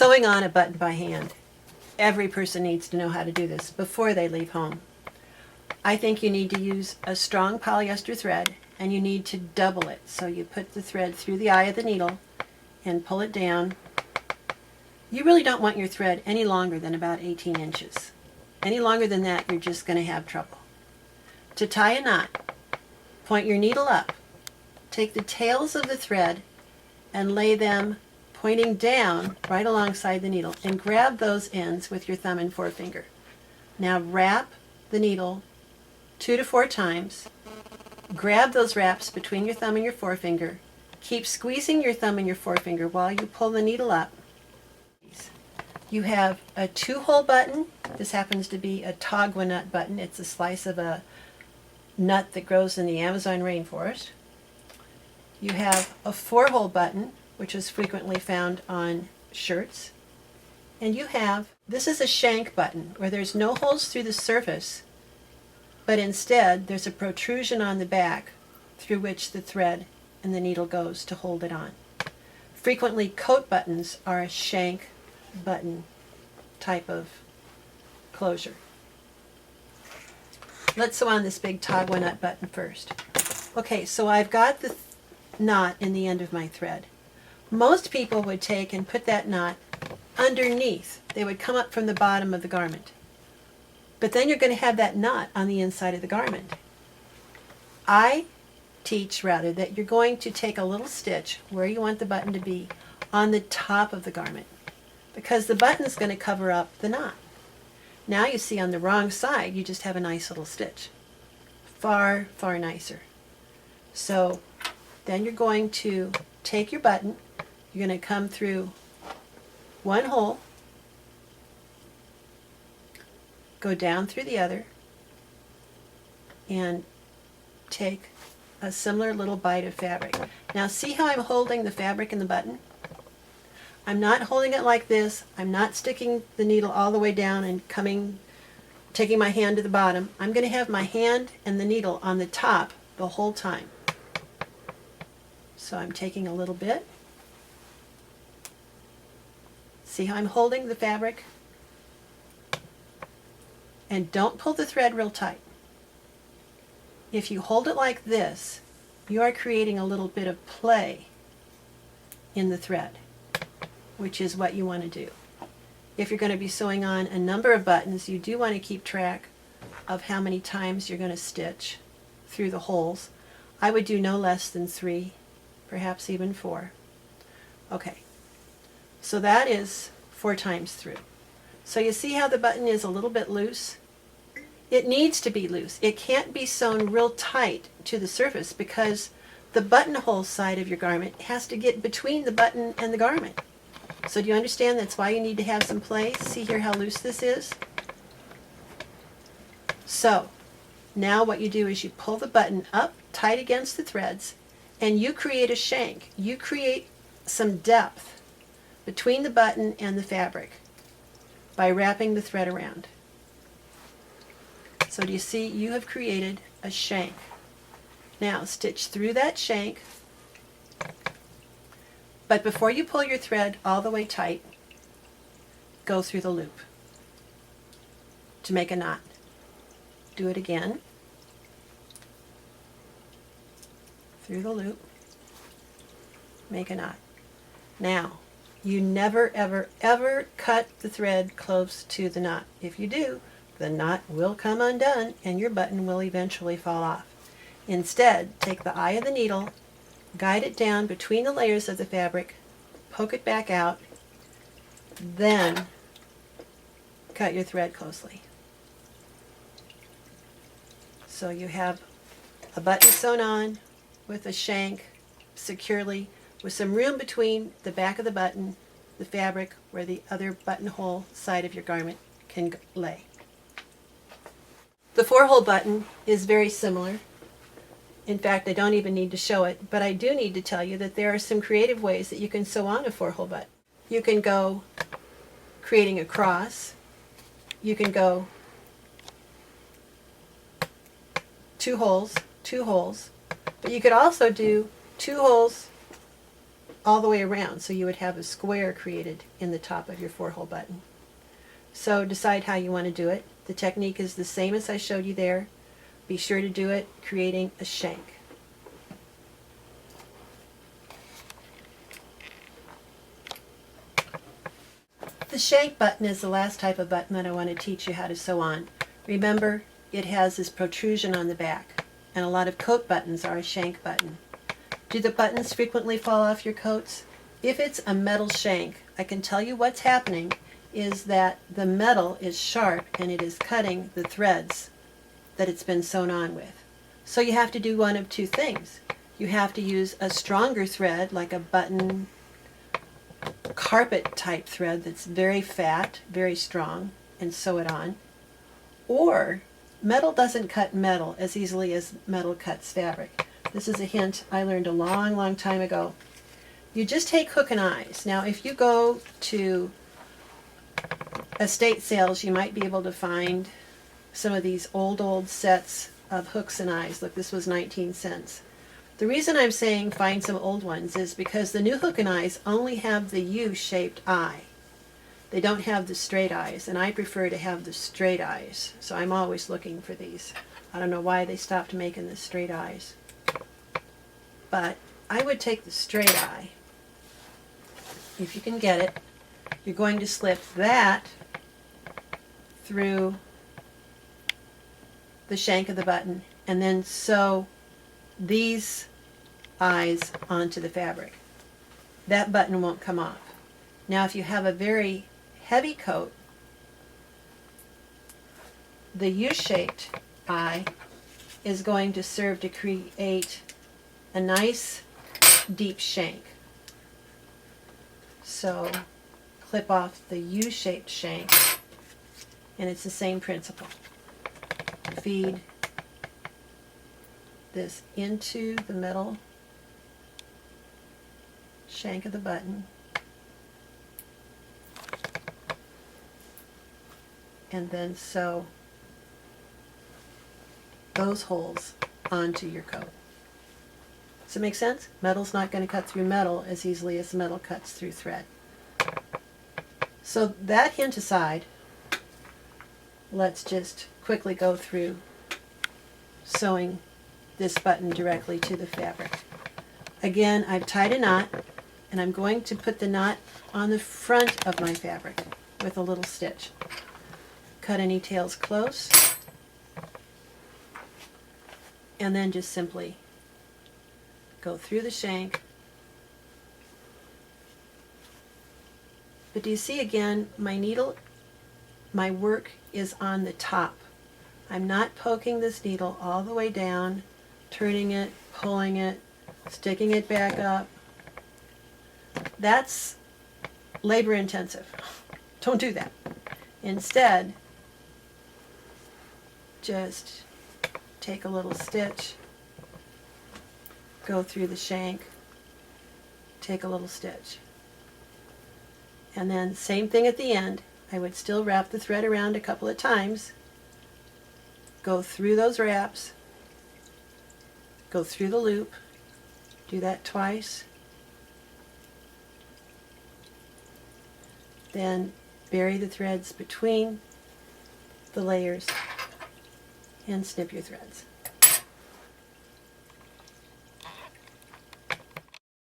Sewing on a button by hand. Every person needs to know how to do this before they leave home. I think you need to use a strong polyester thread, and you need to double it. So you put the thread through the eye of the needle and pull it down. You really don't want your thread any longer than about 18 inches. Any longer than that, you're just going to have trouble. To tie a knot, point your needle up. Take the tails of the thread and lay them pointing down right alongside the needle, and grab those ends with your thumb and forefinger. Now wrap the needle 2 to 4 times. Grab those wraps between your thumb and your forefinger. Keep squeezing your thumb and your forefinger while you pull the needle up. You have a 2-hole button. This happens to be a tagua nut button. It's a slice of a nut that grows in the Amazon rainforest. You have a 4-hole button, which is frequently found on shirts. And you have, this is a shank button, where there's no holes through the surface, but instead there's a protrusion on the back through which the thread and the needle goes to hold it on. Frequently, coat buttons are a shank button type of closure. Let's sew on this big tagua nut button first. Okay, so I've got the knot in the end of my thread. Most people would take and put that knot underneath. They would come up from the bottom of the garment. But then you're going to have that knot on the inside of the garment. I teach, rather, that you're going to take a little stitch where you want the button to be on the top of the garment, because the button is going to cover up the knot. Now you see on the wrong side, you just have a nice little stitch. Far, far nicer. So then you're going to take your button, you're going to come through 1 hole, go down through the other, and take a similar little bite of fabric. Now see how I'm holding the fabric in the button? I'm not holding it like this. I'm not sticking the needle all the way down and taking my hand to the bottom. I'm going to have my hand and the needle on the top the whole time. So I'm taking a little bit. See how I'm holding the fabric? And don't pull the thread real tight. If you hold it like this, you are creating a little bit of play in the thread, which is what you want to do. If you're going to be sewing on a number of buttons, you do want to keep track of how many times you're going to stitch through the holes. I would do no less than 3, perhaps even 4. Okay, so that is 4 times through. So you see how the button is a little bit loose? It needs to be loose. It can't be sewn real tight to the surface, because the buttonhole side of your garment has to get between the button and the garment. So do you understand that's why you need to have some play? See here how loose this is? So now what you do is you pull the button up tight against the threads, and you create a shank. You create some depth between the button and the fabric by wrapping the thread around. So do you see, you have created a shank. Now stitch through that shank, but before you pull your thread all the way tight, go through the loop to make a knot. Do it again, through the loop, make a knot. Now, you never, ever, ever cut the thread close to the knot. If you do, the knot will come undone and your button will eventually fall off. Instead, take the eye of the needle, guide it down between the layers of the fabric, poke it back out, then cut your thread closely. So you have a button sewn on with a shank securely, with some room between the back of the button, the fabric, where the other buttonhole side of your garment can lay. The 4-hole button is very similar. In fact, I don't even need to show it, but I do need to tell you that there are some creative ways that you can sew on a 4-hole button. You can go creating a cross. You can go 2 holes, 2 holes, but you could also do 2 holes, all the way around, so you would have a square created in the top of your 4-hole button. So decide how you want to do it. The technique is the same as I showed you there. Be sure to do it creating a shank. The shank button is the last type of button that I want to teach you how to sew on. Remember, it has this protrusion on the back, and a lot of coat buttons are a shank button. Do the buttons frequently fall off your coats? If it's a metal shank, I can tell you what's happening is that the metal is sharp and it is cutting the threads that it's been sewn on with. So you have to do one of two things. You have to use a stronger thread, like a button carpet type thread that's very fat, very strong, and sew it on. Or metal doesn't cut metal as easily as metal cuts fabric. This is a hint I learned a long, long time ago. You just take hook and eyes. Now if you go to estate sales, you might be able to find some of these old sets of hooks and eyes. Look, this was 19 cents. The reason I'm saying find some old ones is because the new hook and eyes only have the U-shaped eye. They don't have the straight eyes, and I prefer to have the straight eyes, so I'm always looking for these. I don't know why they stopped making the straight eyes, but I would take the straight eye. If you can get it, you're going to slip that through the shank of the button and then sew these eyes onto the fabric. That button won't come off. Now if you have a very heavy coat, the U-shaped eye is going to serve to create a nice deep shank. So clip off the U-shaped shank, and it's the same principle. Feed this into the metal shank of the button, and then sew those holes onto your coat. Does it make sense? Metal's not going to cut through metal as easily as metal cuts through thread. So that hint aside, let's just quickly go through sewing this button directly to the fabric. Again, I've tied a knot, and I'm going to put the knot on the front of my fabric with a little stitch. Cut any tails close, and then just simply go through the shank. But do you see again, my needle, my work is on the top. I'm not poking this needle all the way down, turning it, pulling it, sticking it back up. That's labor intensive. Don't do that. Instead, just take a little stitch, go through the shank, take a little stitch. And then same thing at the end. I would still wrap the thread around a couple of times, go through those wraps, go through the loop, do that twice, then bury the threads between the layers and snip your threads.